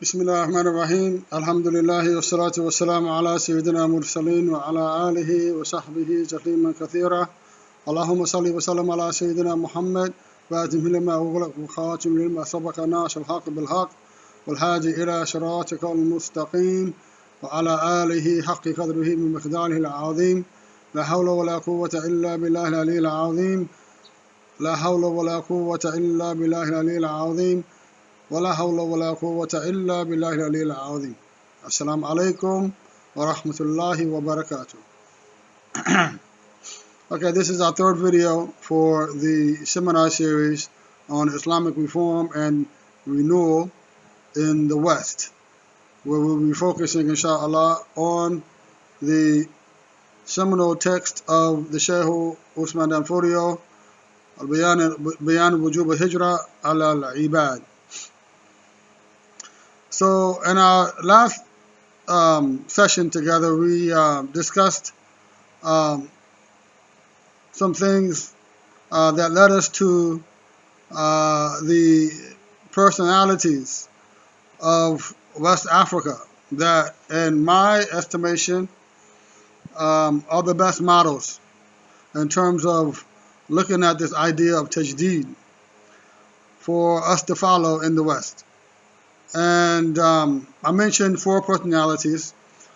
بسم الله الرحمن الرحيم الحمد لله والصلاة والسلام على سيدنا المرسلين وعلى آله وصحبه تسليما كثيرا اللهم صل وسلم على سيدنا محمد وأتمه لما أغلق وخاتم لما سبق ناصر الحق بالحق والهادي إلى صراطك المستقيم وعلى آله حق قدره من مقداره العظيم لا حول ولا قوة إلا بالله العلي العظيم لا حول ولا قوة إلا بالله العلي العظيم ولا حول ولا قوة إلا بالله العلي العظيم. السلام عليكم ورحمة الله وبركاته. Okay, this is our third video for the seminar series on Islamic reform and renewal in the West, where we'll be focusing, inshallah, on the seminal text of the Shaykh Usman Danfodio, Bayan Wujub al-Hijra ala al-Ibad. So in our last session together, we discussed some things that led us to the personalities of West Africa that, in my estimation, are the best models in terms of looking at this idea of tajdeed for us to follow in the West. And I mentioned four personalities.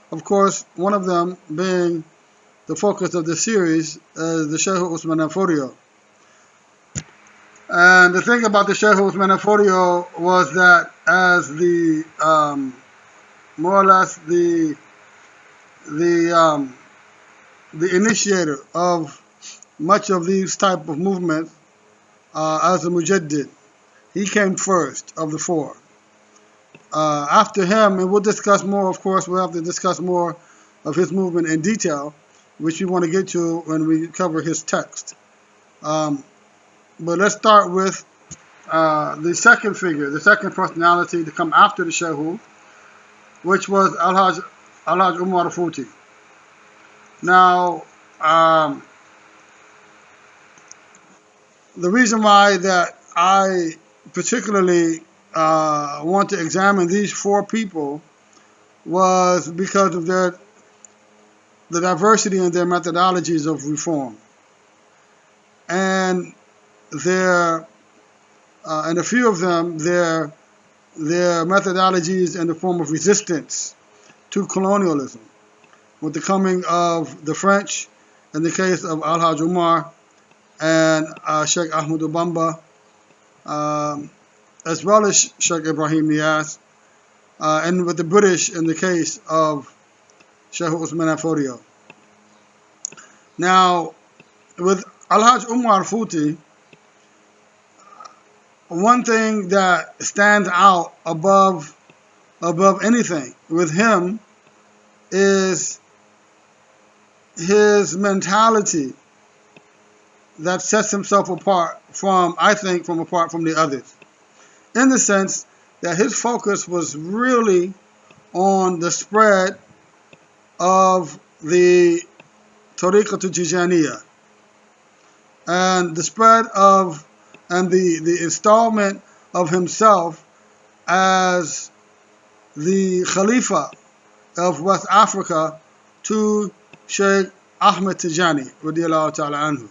Of course, one of them being the focus of the series is the Shaykh Usman Danfodio. And the thing about the Shaykh Usman Danfodio was that as the more or less the initiator of much of these type of movements, as a mujaddid, he came first of the four. After him, and we'll discuss more, of course, we'll have to discuss more of his movement in detail, which we want to get to when we cover his text. But let's start with the second figure, the second personality to come after the Shehu, which was Al-Hajj Umar Futi. Now, the reason why that I particularly want to examine these four people was because of the diversity in their methodologies of reform, and and a few of them, their methodologies in the form of resistance to colonialism, with the coming of the French, in the case of Al-Hajj Umar and Sheikh Ahmadou Bamba, as well as Sheikh Ibrahim Niass, and with the British in the case of Shaykh Usman Danfodio. Now, with Al-Hajj Umar Futi, one thing that stands out above anything with him is his mentality that sets himself apart from the others, in the sense that his focus was really on the spread of the Tariqatul Tijaniyah and the spread of and the installment of himself as the Khalifa of West Africa to Sheikh Ahmed Tijani radiyallahu ta'ala anhu.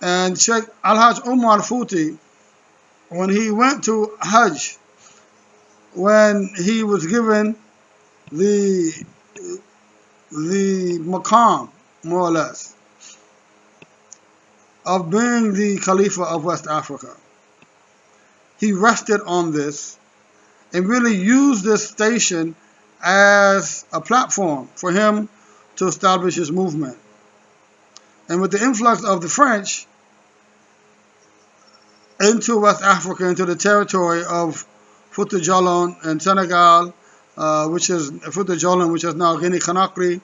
And Sheikh Al-Hajj Umar Futi, when he went to Hajj, when he was given the maqam, more or less, of being the Khalifa of West Africa, he rested on this and really used this station as a platform for him to establish his movement. And with the influx of the French into West Africa, into the territory of Fouta Djallon and Senegal, which is Fouta Djallon, which is now Guinea Conakry,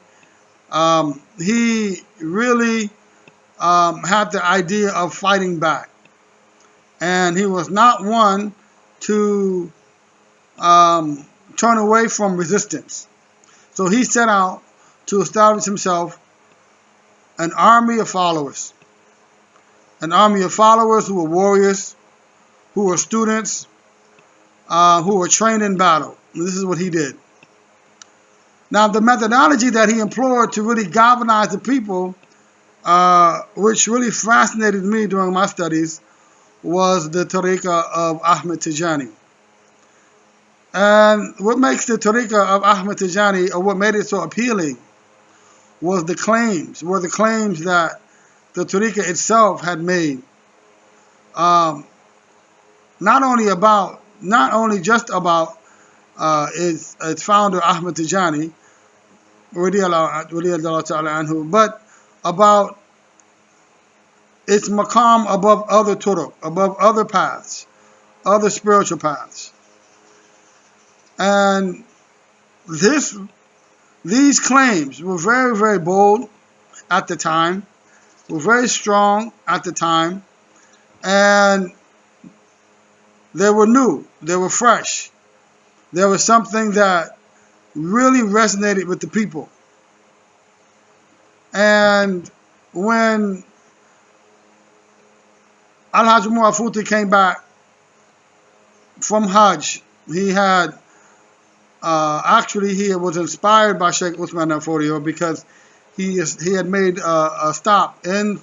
he really had the idea of fighting back. And he was not one to turn away from resistance. So he set out to establish himself an army of followers. An army of followers who were warriors, who were students, who were trained in battle. And this is what he did. Now, the methodology that he employed to really galvanize the people, which really fascinated me during my studies, was the tariqah of Ahmed Tijani. And what makes the tariqah of Ahmed Tijani, or what made it so appealing, were the claims that the tariqah itself had made. Not only just about its founder Ahmed Tijani, anhu, but about its maqam above other turuq, above other paths, other spiritual paths. And these claims were very, very bold at the time, were very strong at the time, and they were new, they were fresh. There was something that really resonated with the people. And when Al-Hajj Mu'afuti came back from Hajj, he had he was inspired by Sheikh Usman Al-Fodio because he had made a stop in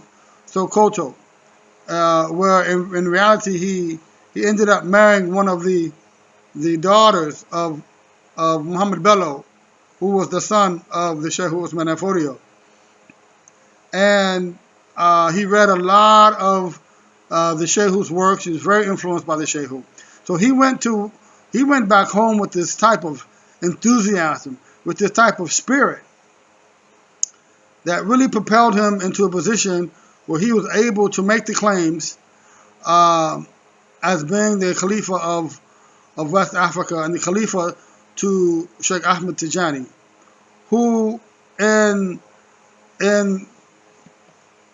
Sokoto, where in reality he ended up marrying one of the daughters of Muhammad Bello, who was the son of the Sheikh Usman Al-Fodio. And he read a lot of the Sheikh's works. He was very influenced by the Sheikh. So he went back home with this type of enthusiasm, with this type of spirit that really propelled him into a position where he was able to make the claims as being the Khalifa of West Africa and the Khalifa to Sheikh Ahmed Tijani, who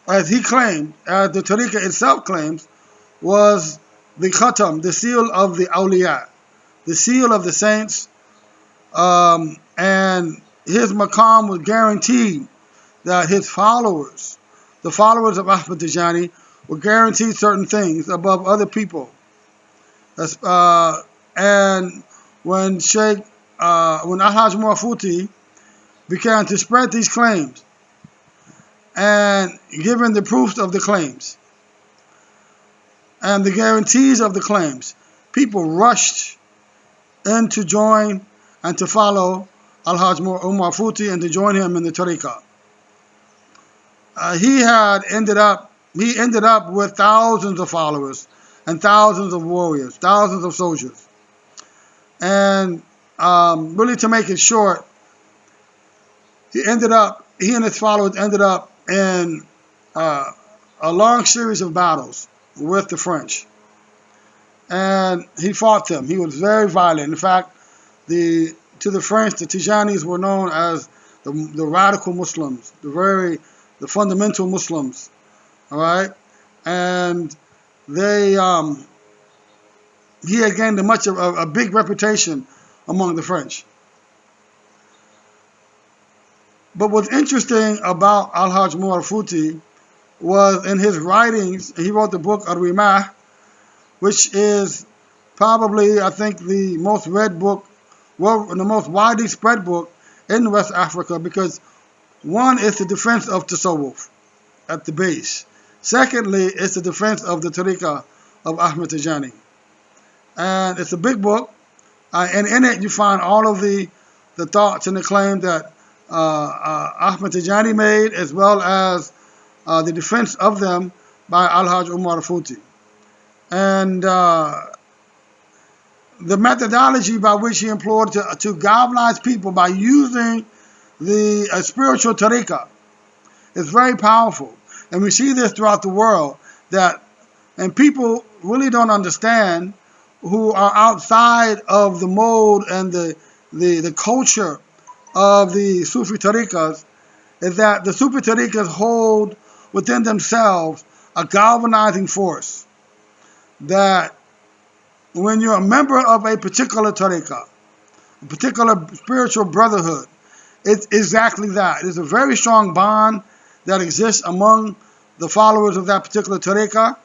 as he claimed, as the tariqah itself claims, was the khatam, the seal of the awliya, the seal of the saints, and his maqam was guaranteed that his followers, the followers of Ahmed Tijani, were guaranteed certain things above other people. And when Al-Hajj Mu'afuti began to spread these claims and given the proofs of the claims and the guarantees of the claims, people rushed in to join and to follow Al-Hajj Mu'afuti and to join him in the tariqah. He ended up with thousands of followers and thousands of warriors, thousands of soldiers. And really, to make it short, he and his followers ended up in a long series of battles with the French. And he fought them. He was very violent. In fact, to the French, the Tijanis were known as the radical Muslims, the fundamental Muslims. All right, and he had gained a big reputation among the French. But what's interesting about Al-Hajj Mu'afuti was in his writings, he wrote the book Ar-Rimah, which is probably, I think, the most read book, the most widely spread book in West Africa, because one is the defense of Tasawwuf at the base. Secondly, it's the defense of the tariqah of Ahmed Tijani. And it's a big book, and in it you find all of the thoughts and the claim that Ahmed Tijani made, as well as the defense of them by Al-Hajj Mu'afuti. And the methodology by which he employed to galvanize people by using the spiritual tariqah is very powerful. And we see this throughout the world, and people really don't understand, who are outside of the mode and the culture of the Sufi tariqahs, is that the Sufi tariqahs hold within themselves a galvanizing force. That when you're a member of a particular tariqah, a particular spiritual brotherhood, it's exactly that. It's a very strong bond that exists among the followers of that particular tariqah,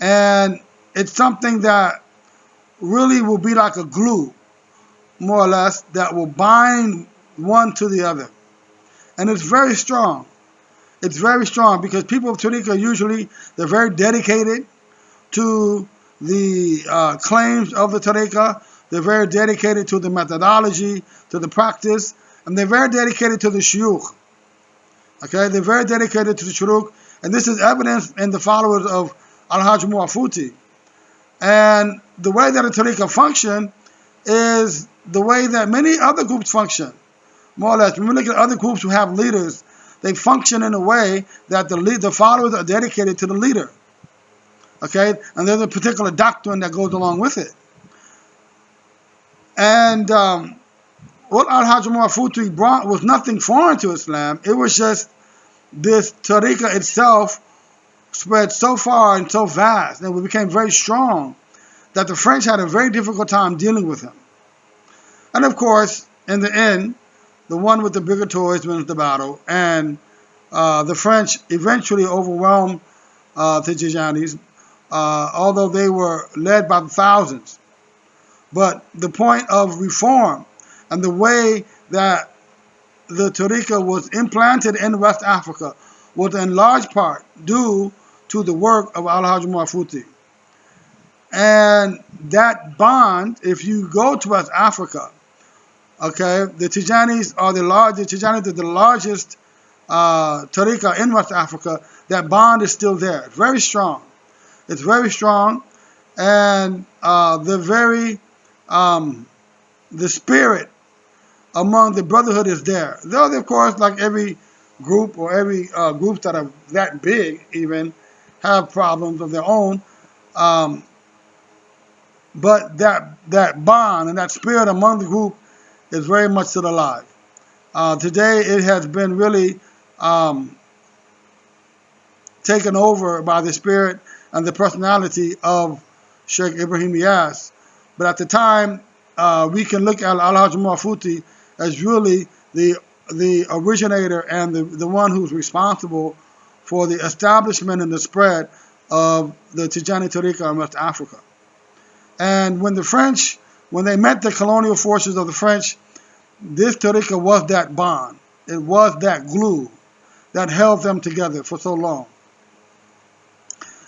and it's something that really will be like a glue, more or less, that will bind one to the other. And it's very strong. It's very strong because people of Tariqa usually, they're very dedicated to the claims of the Tariqa. They're very dedicated to the methodology, to the practice, and they're very dedicated to the shuyukh. Okay, they're very dedicated to the shuyukh, and this is evidenced in the followers of Al-Hajj Muwafuti. And the way that a Tariqa function is the way that many other groups function, more or less. When we look at other groups who have leaders, they function in a way that the followers are dedicated to the leader. Okay, and there's a particular doctrine that goes along with it. And what Al-Hajj Muwafuti brought was nothing foreign to Islam. It was just this Tariqa itself spread so far and so vast, and it became very strong that the French had a very difficult time dealing with him. And of course, in the end, the one with the bigger toys wins the battle, and the French eventually overwhelmed the Tijanis, although they were led by the thousands. But the point of reform and the way that the Tariqa was implanted in West Africa was in large part due to the work of Al-Hajj Muwafuti. And that bond, if you go to West Africa, okay, the Tijanis are the largest Tariqa in West Africa. That bond is still there. It's very strong. It's very strong, and the spirit among the brotherhood is there. Though, of course, like every group or every groups that are that big even have problems of their own, but that bond and that spirit among the group is very much still alive. Today it has been really taken over by the spirit and the personality of Sheikh Ibrahim Niyas. But at the time, we can look at Al-Hajj Muwafuti as really the originator and the one who's responsible for the establishment and the spread of the Tijani Tariqa in West Africa. And when the French, when they met the colonial forces of the French, this Tariqa was that bond. It was that glue that held them together for so long.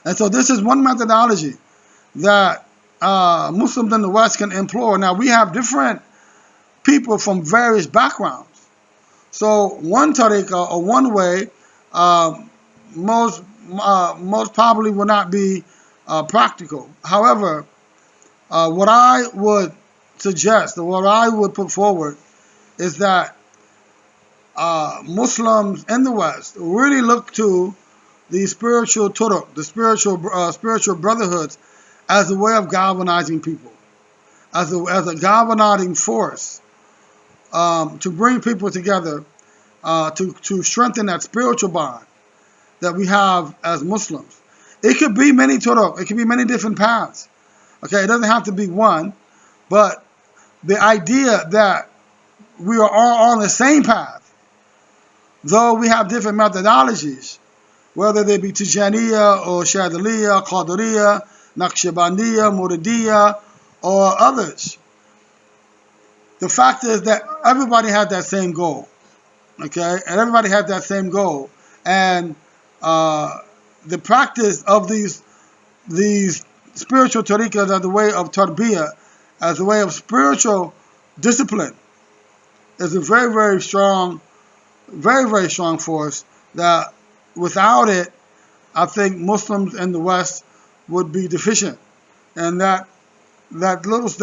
And so this is one methodology that Muslims in the West can employ. Now, we have different people from various backgrounds. So one Tariqa or one way most probably will not be practical. However, what I would suggest, or what I would put forward, is that Muslims in the West really look to the spiritual turuq, the spiritual brotherhoods, as a way of galvanizing people, as a galvanizing force to bring people together, to strengthen that spiritual bond that we have as Muslims. It could be many turuq, it could be many different paths. Okay, it doesn't have to be one, but the idea that we are all on the same path, though we have different methodologies, whether they be Tijaniya or Shadiliya, Qadiriya, Naqshbandiya, Muridiya, or others. The fact is that everybody had that same goal, okay? And everybody had that same goal. And the practice of these spiritual tariqas as a way of tarbiyah, as a way of spiritual discipline, is a very, very strong force that without it, I think Muslims in the West would be deficient. And that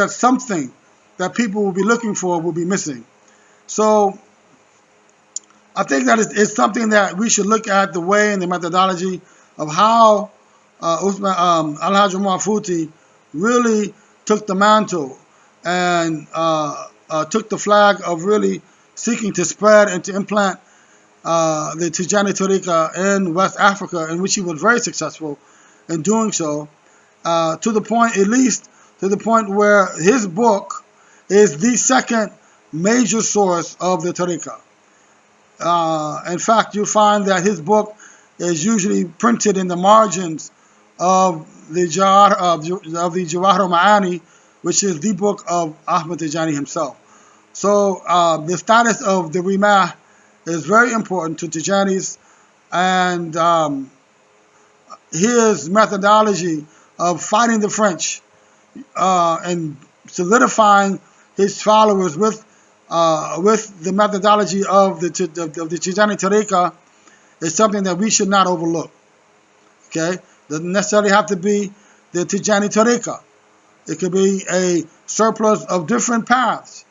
something that people will be looking for will be missing. So I think that it's something that we should look at, the way and the methodology of how Al-Hajj Muwafuti really took the mantle and took the flag of really seeking to spread and to implant the Tijani Tariqa in West Africa, in which he was very successful in doing so, to the point, at least to the point where his book is the second major source of the Tariqa. In fact, you'll find that his book is usually printed in the margins of the Jawahir al-Ma'ani, which is the book of Ahmad Tijani himself. So the status of the Rimah is very important to Tijanis, and his methodology of fighting the French and solidifying his followers with the methodology of the Tijani Tariqa is something that we should not overlook. Okay, doesn't necessarily have to be the Tijani Tariqa. It could be a surplus of different paths,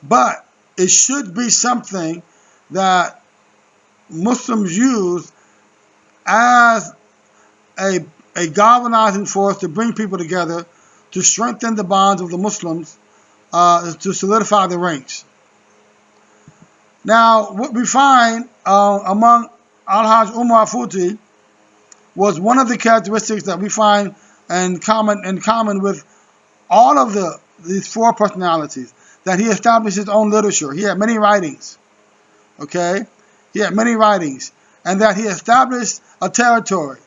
but it should be something that Muslims use as a galvanizing force to bring people together, to strengthen the bonds of the Muslims, to solidify the ranks. Now, what we find among Al-Hajj Umar Futi was one of the characteristics that we find in common with all of these four personalities, that he established his own literature. He had many writings, okay? He had many writings, and that he established a territory,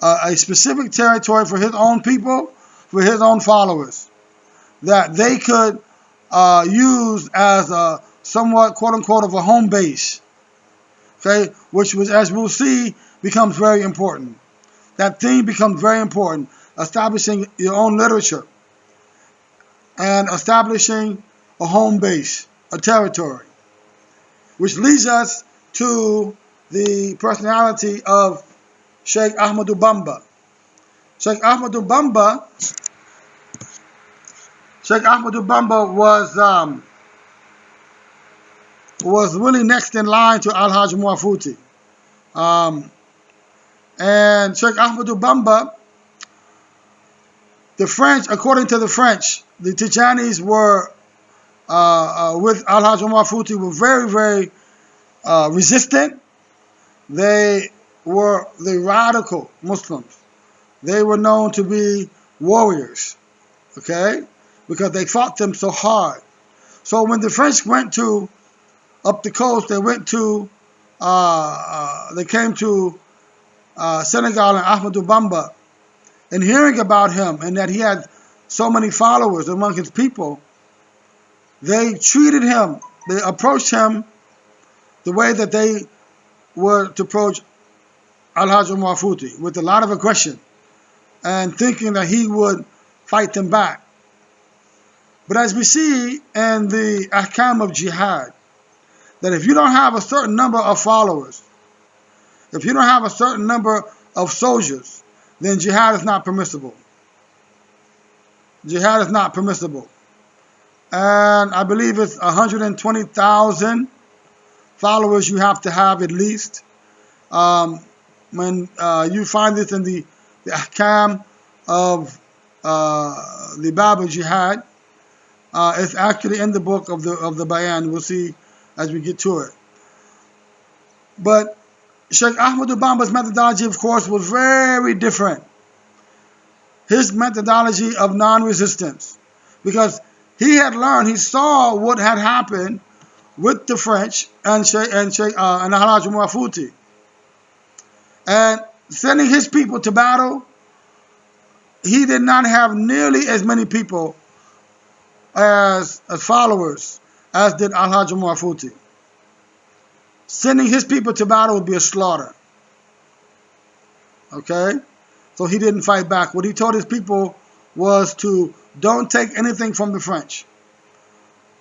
a specific territory for his own people, for his own followers, that they could use as a somewhat, quote-unquote, of a home base, okay? Which was, as we'll see, becomes very important. That theme becomes very important, establishing your own literature and establishing a home base, a territory, which leads us to the personality of Sheikh Ahmadu Bamba. Sheikh Ahmadu Bamba was really next in line to Al-Hajj Umar Futi. And Sheikh Ahmadu Bamba, the French, according to the French, the Tijanis were, with Al-Hajj Umar Futi, were very, very resistant. They were the radical Muslims. They were known to be warriors, okay, because they fought them so hard. So when the French went to, up the coast, they went to, they came to Senegal and Ahmadu Bamba, and hearing about him and that he had so many followers among his people, they treated him, they approached him the way that they were to approach Al-Hajj Umar Futi, with a lot of aggression and thinking that he would fight them back. But as we see in the ahkam of jihad, that if you don't have a certain number of followers, if you don't have a certain number of soldiers, then jihad is not permissible. Jihad is not permissible. And I believe it's 120,000 followers you have to have at least. When you find this in the ahkam of the Bab of Jihad, it's actually in the book of the Bayan. We'll see as we get to it. But Sheikh Ahmadu Bamba's methodology, of course, was very different. His methodology of non-resistance, because he had learned, he saw what had happened with the French and Al-Hajj Umar Futi. And sending his people to battle, he did not have nearly as many people as followers as did Al-Hajj Umar Futi. Sending his people to battle would be a slaughter. Okay? So he didn't fight back. What he told his people was to don't take anything from the French.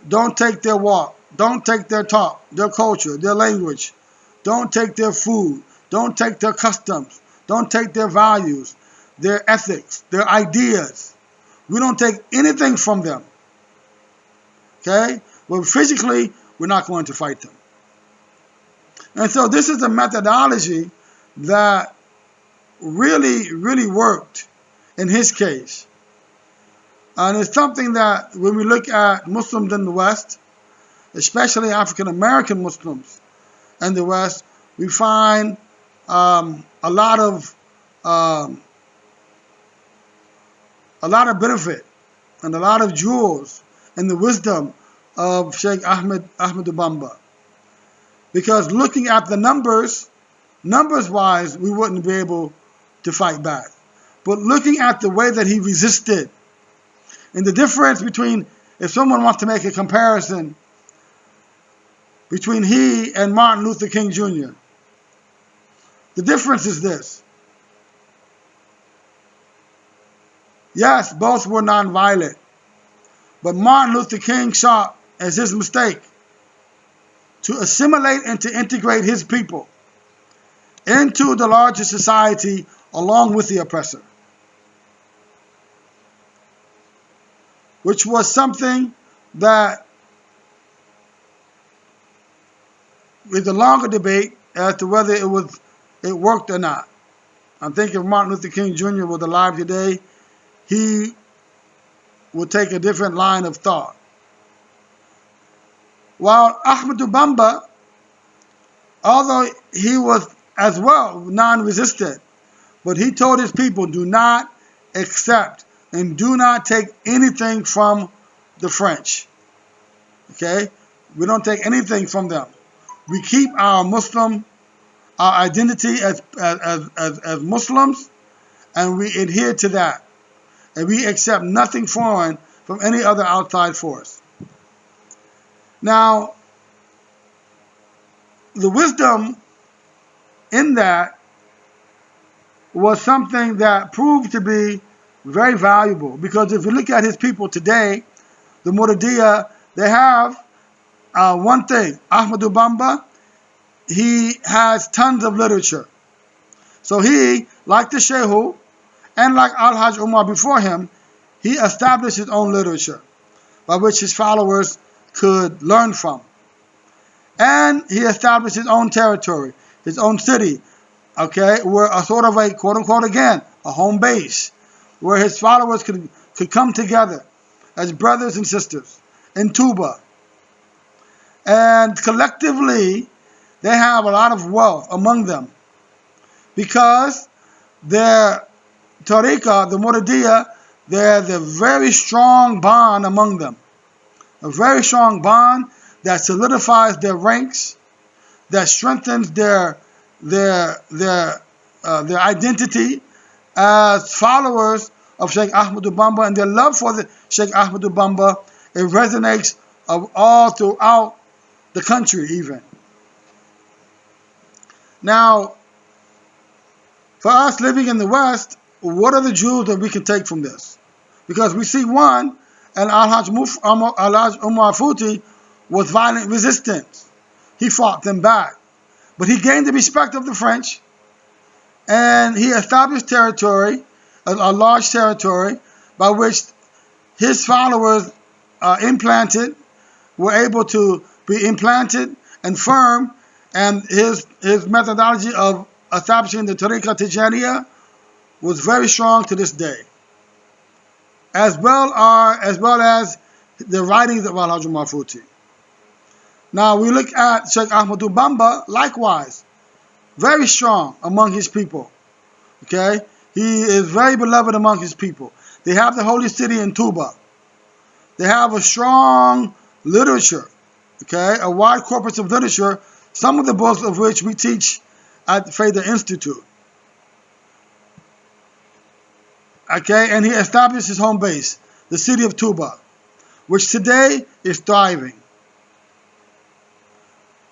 Don't take their walk. Don't take their talk, their culture, their language. Don't take their food. Don't take their customs. Don't take their values, their ethics, their ideas. We don't take anything from them. Okay? But physically, we're not going to fight them. And so this is a methodology that really, really worked in his case. And it's something that when we look at Muslims in the West, especially African American Muslims in the West, we find a lot of benefit and a lot of jewels in the wisdom of Sheikh Ahmadu Bamba. Because looking at the numbers-wise, we wouldn't be able to fight back. But looking at the way that he resisted And the difference between, if someone wants to make a comparison between he and Martin Luther King Jr., the difference is this. Yes, both were nonviolent, but Martin Luther King saw as his mistake to assimilate and to integrate his people into the larger society along with the oppressor, which was something that is a longer debate as to whether it worked or not. I think if Martin Luther King Jr. was alive today, he would take a different line of thought. While Ahmadou Bamba, although he was as well non-resistant, but he told his people, do not accept and do not take anything from the French. Okay? We don't take anything from them. We keep our identity as Muslims, and we adhere to that. And we accept nothing foreign from any other outside force. Now, the wisdom in that was something that proved to be very valuable, because if you look at his people today, the Muridiyya, they have one thing. Ahmadou Bamba, he has tons of literature. So he, like the Shehu, and like Al-Hajj Umar before him, he established his own literature by which his followers could learn from. And he established his own territory, his own city, okay, where a sort of a, quote-unquote, again, a home base, where his followers could come together as brothers and sisters in Tuba. And collectively, they have a lot of wealth among them because their tariqah, the Muridiyya, there's a very strong bond among them. A very strong bond that solidifies their ranks, that strengthens their identity as followers of Sheikh Ahmadou Bamba, and their love for the Sheikh Ahmadou Bamba, it resonates all throughout the country even. Now, for us living in the West, what are the jewels that we can take from this? Because we see one, and Al-Hajj Umar Futi was violent resistance. He fought them back. But he gained the respect of the French, and he established territory, a large territory, by which his followers were able to be implanted and firm, and his methodology of establishing the Tariqa Tijaniyya was very strong to this day, as well as the writings of Al-Hajj Umar Futi. Now we look at Sheikh Ahmadou Bamba, likewise, very strong among his people. Okay, he is very beloved among his people. They have the holy city in Tuba. They have a strong literature. Okay, a wide corpus of literature. Some of the books of which we teach at Fayda Institute. Okay, and he established his home base, the city of Tuba, which today is thriving.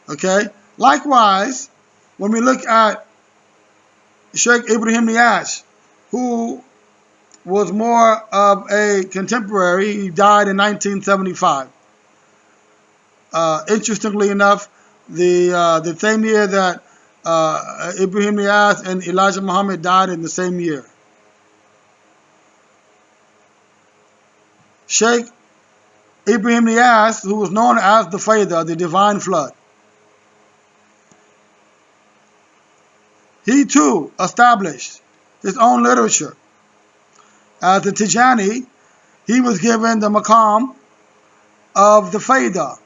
Okay, likewise, when we look at Sheikh Ibrahim Niasse, who was more of a contemporary, he died in 1975. Interestingly enough, the same year that Ibrahim Niasse and Elijah Muhammad died in the same year. Sheikh Ibrahim Niasse, who was known as the Fayda, the Divine Flood, he too established his own literature. As the Tijani, he was given the maqam of the Fayda,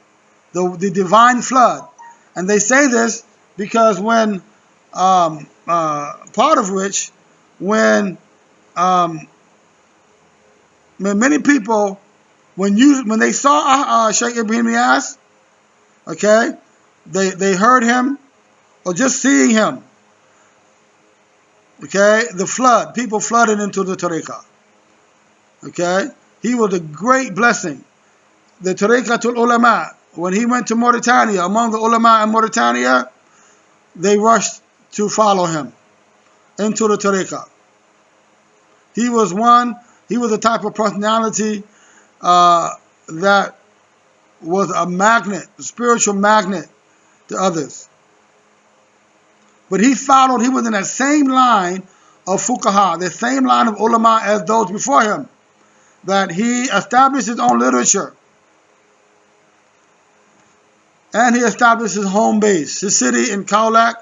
the Divine Flood. And they say this because when, part of which, when many people, when they saw Sheikh Ibrahim Niasse, okay, they heard him, or just seeing him, okay, the flood, people flooded into the tariqah, okay, He was a great blessing. The Tariqatul Ulama, when he went to Mauritania, among the ulama in Mauritania, they rushed to follow him into the Tariqah. He was the type of personality that was a magnet, a spiritual magnet to others. But he was in that same line of fuqaha, the same line of ulama as those before him, that he established his own literature. And he established his home base, his city in Kaulak,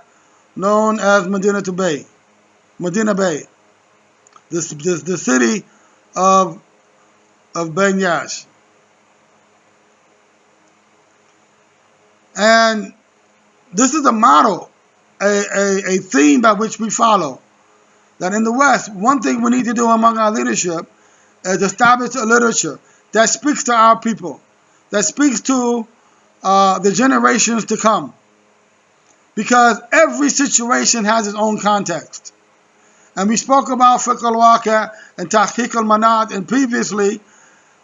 known as Medina Bay, the city of Banyash. And this is a model, a theme by which we follow. That in the West, one thing we need to do among our leadership is establish a literature that speaks to our people, that speaks to the generations to come. Because every situation has its own context. And we spoke about fiqh al-waqi' and tahqiq al-manat, and previously,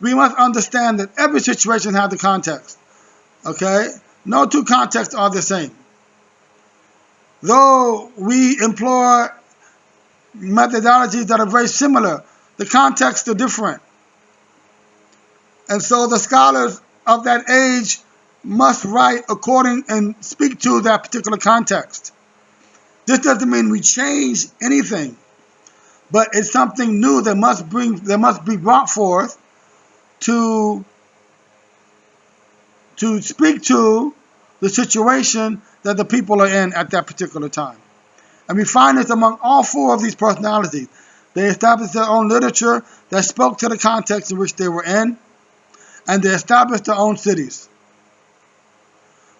we must understand that every situation has a context. Okay? No two contexts are the same. Though we employ methodologies that are very similar, the contexts are different. And so the scholars of that age must write according and speak to that particular context. This doesn't mean we change anything, but it's something new that must be brought forth to speak to the situation that the people are in at that particular time. And we find this among all four of these personalities. They established their own literature that spoke to the context in which they were in, and they established their own cities.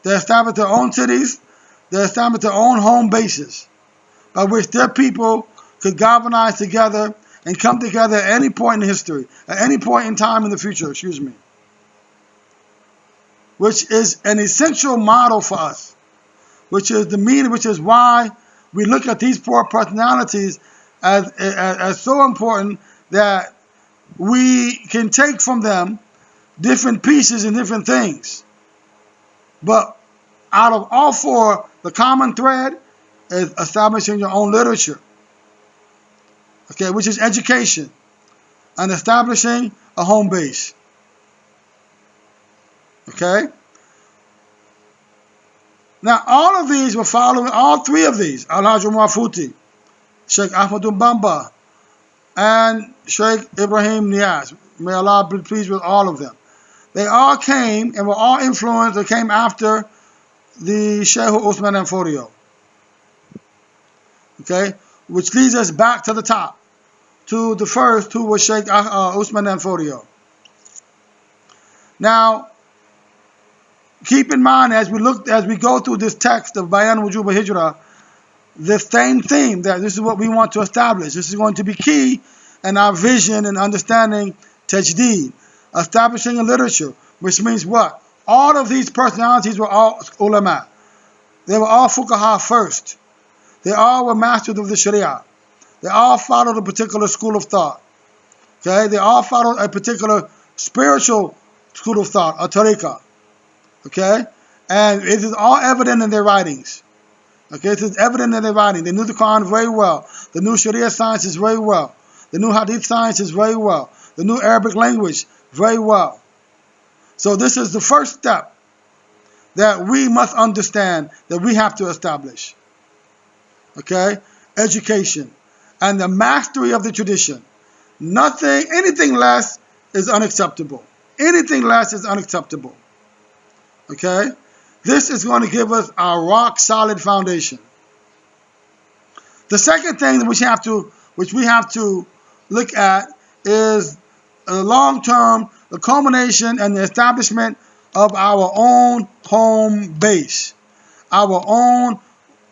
They established their own cities, they established their own home bases, by which their people could galvanize together and come together at any point in history, at any point in time in the future, which is an essential model for us, which is why we look at these four personalities as so important, that we can take from them different pieces and different things. But out of all four, the common thread is establishing your own literature, okay, which is education, and establishing a home base. Okay? Now, all of these were following, all three of these, Al-Hajj Umar Futi, Sheikh Ahmadul Bamba, and Sheikh Ibrahim Niaz. May Allah be pleased with all of them. They all came and were all influenced, they came after the Sheikh Usman and Fodio. Okay? Which leads us back to the top, to the first, who was Sheikh Usman and Fodio. Now, keep in mind as we go through this text of Bayan Wujub al-Hijrah, the same theme, that this is what we want to establish. This is going to be key in our vision and understanding tajdeed, establishing a literature, which means what? All of these personalities were all ulama. They were all fuqaha first. They all were masters of the Sharia. They all followed a particular school of thought. Okay? They all followed a particular spiritual school of thought, a tariqah. Okay? And it is all evident in their writings. Okay? It is evident in their writing. They knew the Quran very well. They knew Sharia sciences very well. They knew Hadith sciences very well. They knew Arabic language very well. So this is the first step that we must understand, that we have to establish. Okay? Education. And the mastery of the tradition. Anything less is unacceptable. Anything less is unacceptable. Okay? This is going to give us our rock solid foundation. The second thing that which we have to look at is long-term, the culmination and the establishment of our own home base, our own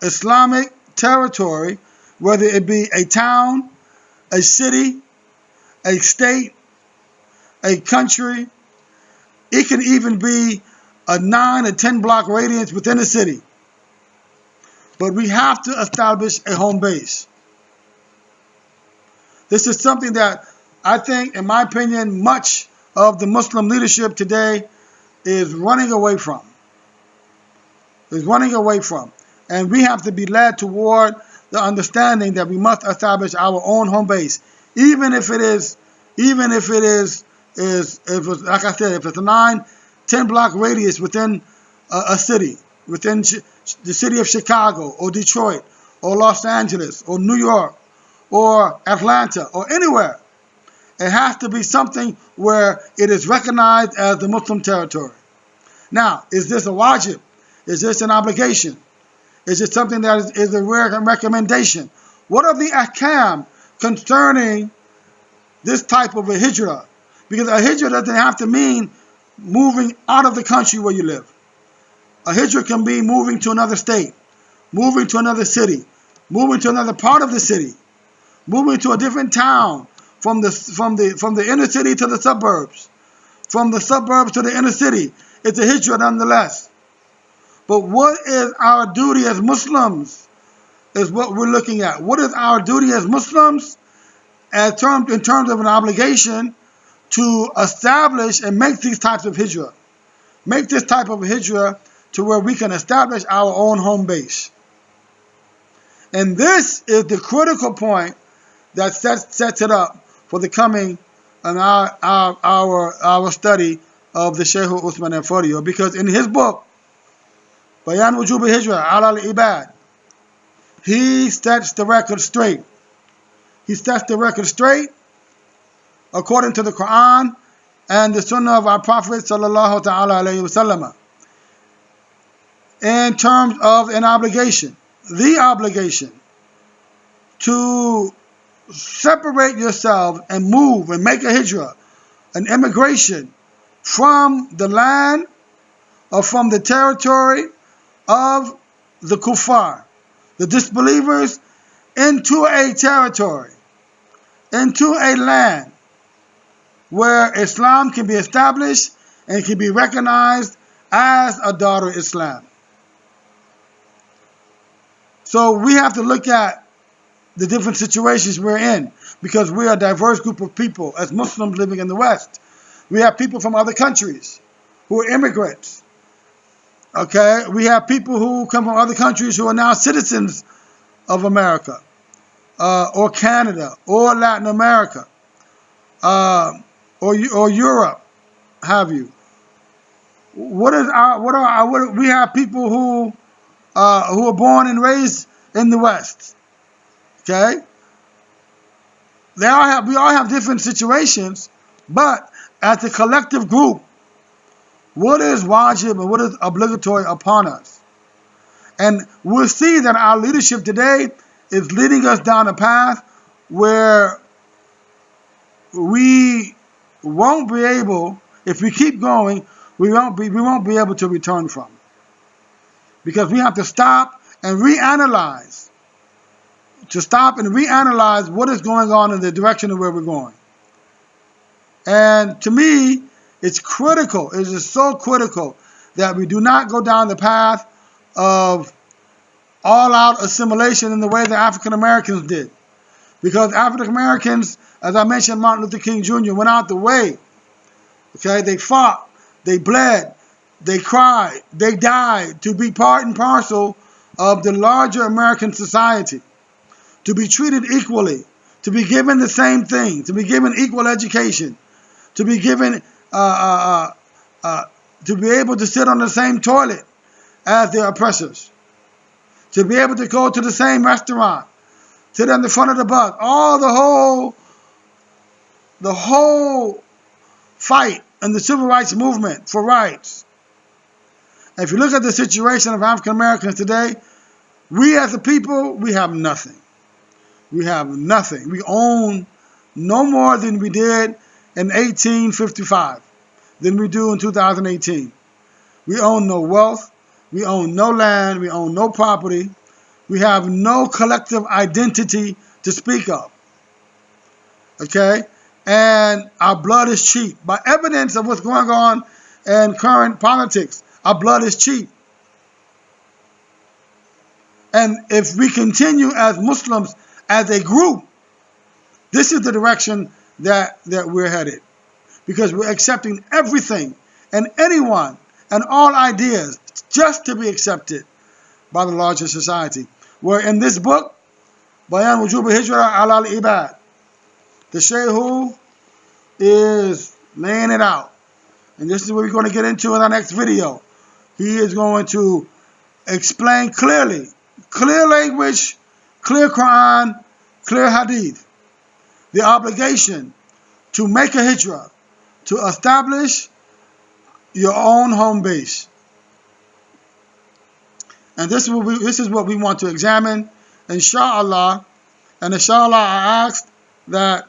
Islamic territory, whether it be a town, a city, a state, a country. It can even be a 9 or 10 block radius within a city. But we have to establish a home base. This is something that I think, in my opinion, much of the Muslim leadership today is running away from. And we have to be led toward the understanding that we must establish our own home base, even if it's like I said, if it's a 9-10 block radius within a city, within the city of Chicago or Detroit or Los Angeles or New York or Atlanta or anywhere. It has to be something where it is recognized as the Muslim territory. Now, is this a wajib? Is this an obligation? Is it something that is a recommendation? What are the ahkam concerning this type of a hijrah? Because a hijrah doesn't have to mean moving out of the country where you live. A hijrah can be moving to another state, moving to another city, moving to another part of the city, moving to a different town, from the inner city to the suburbs, from the suburbs to the inner city. It's a hijrah nonetheless. But what is our duty as Muslims is what we're looking at. What is our duty as Muslims in terms of an obligation to establish and make these types of hijrah? Make this type of hijrah to where we can establish our own home base. And this is the critical point that sets it up for the coming and our study of the Shaykh Uthman al-Fodio, because in his book, Bayan Wujub al-Hijrah ala al-Ibad, he sets the record straight. He sets the record straight according to the Quran and the Sunnah of our Prophet sallallahu ta'ala alayhi wa sallam in terms of an obligation, the obligation to separate yourself and move and make a hijrah, an immigration from the land or from the territory of the kuffar, the disbelievers, into a territory, into a land where Islam can be established and can be recognized as a daughter of Islam. So we have to look at the different situations we're in, because we are a diverse group of people as Muslims living in the West. We have people from other countries who are immigrants. Okay, we have people who come from other countries who are now citizens of America, or Canada, or Latin America, or Europe, have you? We have people who are born and raised in the West. Okay, we all have different situations, but as a collective group, what is wajib and what is obligatory upon us? And we'll see that our leadership today is leading us down a path where we won't be able, if we keep going, we won't be able to return from. Because we have to stop and reanalyze. What is going on in the direction of where we're going. And to me, it's critical. It is so critical that we do not go down the path of all-out assimilation in the way that African Americans did. Because African Americans, as I mentioned, Martin Luther King Jr., went out the way. Okay, they fought, they bled, they cried, they died to be part and parcel of the larger American society, to be treated equally, to be given the same thing, to be given equal education, to be given, to be able to sit on the same toilet as their oppressors, to be able to go to the same restaurant, sit on the front of the bus. All the whole fight in the civil rights movement for rights. And if you look at the situation of African Americans today, we as a people, we have nothing. We have nothing. We own no more than we did in 1855, than we do in 2018. We own no wealth. We own no land. We own no property. We have no collective identity to speak of. Okay? And our blood is cheap. By evidence of what's going on in current politics, our blood is cheap. And if we continue as Muslims, as a group, this is the direction that we're headed. Because we're accepting everything and anyone and all ideas just to be accepted by the larger society. Where in this book, Bayan Wujub al-Hijra ala al-Ibad, the Shaykh is laying it out. And this is what we're going to get into in our next video. He is going to explain clearly, clear language, clear Quran, clear Hadith, the obligation to make a hijrah, to establish your own home base. And this is what we want to examine, inshallah. And inshallah, I ask that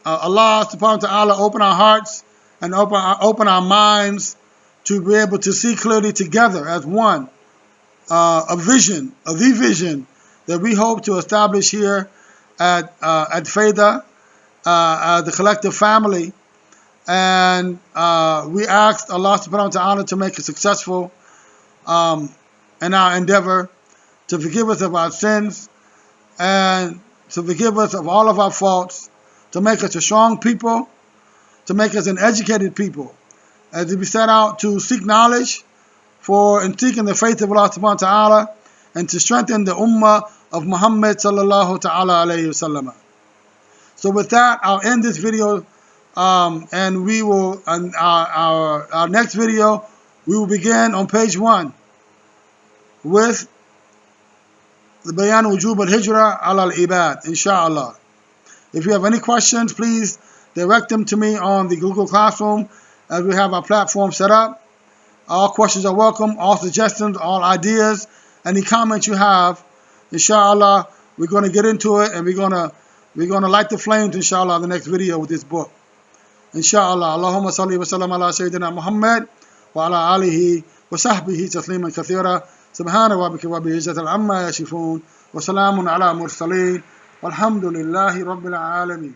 Allah subhanahu wa ta'ala open our hearts and open our minds to be able to see clearly together as one, the vision that we hope to establish here at Fayda, the collective family. And we asked Allah subhanahu wa ta'ala to make it successful in our endeavor, to forgive us of our sins and to forgive us of all of our faults, to make us a strong people, to make us an educated people, as we set out to seek knowledge and seeking the faith of Allah subhanahu wa ta'ala, and to strengthen the ummah of Muhammad sallallahu ta'ala alayhi wa sallam. So with that, I'll end this video, and we will, in our next video, we will begin on page 1 with the Bayan Wujub al-Hijra ala al-Ibad, inshallah. If you have any questions, please direct them to me on the Google Classroom, as we have our platform set up. All questions are welcome, all suggestions, all ideas, any comments you have. Inshallah, we're going to get into it, and we're going to light the flames, inshallah, in the next video with this book. Inshallah. Allahumma salli wa sallam ala Sayyidina Muhammad wa ala alihi wa sahbihi tasliman kathira. Subhana rabbika rabbil izzati amma yasifun. Wa salamun ala mursaleen. Walhamdulillahi rabbil alameen.